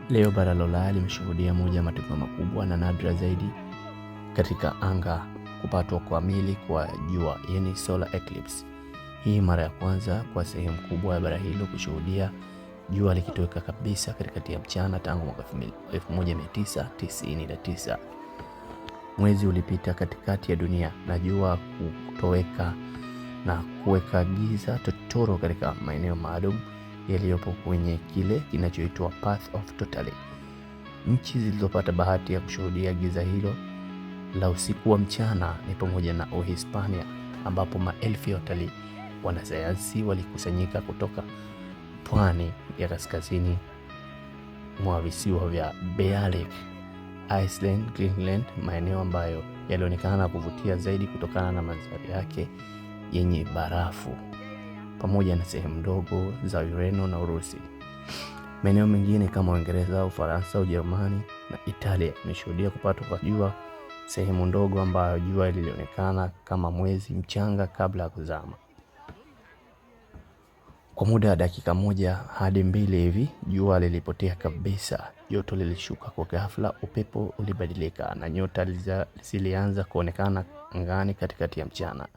Leo bara la Ulaya limeshuhudia moja ya matukio makubwa na nadra zaidi katika anga, kupatwa kwa mili kwa jua, yani solar eclipse. Hii mara ya kwanza kwa sehemu kubwa ya bara hilo kushuhudia jua likitoweka kabisa katikati ya mchana tangu mwaka 1999. Mwezi ulipita katikati ya dunia na jua kutoweka na kuweka giza totoro katika maeneo maalum yaliyopo kwenye kile kinachoitwa Path of Totaly. Nchi zilizopata bahati ya kushuhudia giza hilo la usiku wa mchana ni pamoja na Uhispania, ambapo maelfu ya watalii wanasayansi walikusanyika kutoka pwani ya kaskazini mwa visiwa vya Balearic, Iceland, Greenland, maeneo ambayo yalionekana kuvutia zaidi kutokana na mandhari yake yenye barafu, pamoja na sehemu ndogo za Ureno na Urusi. Maeneo mengine kama Uingereza, Ufaransa, Ujerumani na Italia yameshuhudia kupatwa kwa jua sehemu ndogo ambayo jua lilionekana kama mwezi mchanga kabla ya kuzama. Kwa muda wa dakika 1 hadi 2 hivi jua lilipotea kabisa, joto lilishuka kwa ghafla, upepo ulibadilika na nyota zilianza kuonekana angani katikati ya mchana.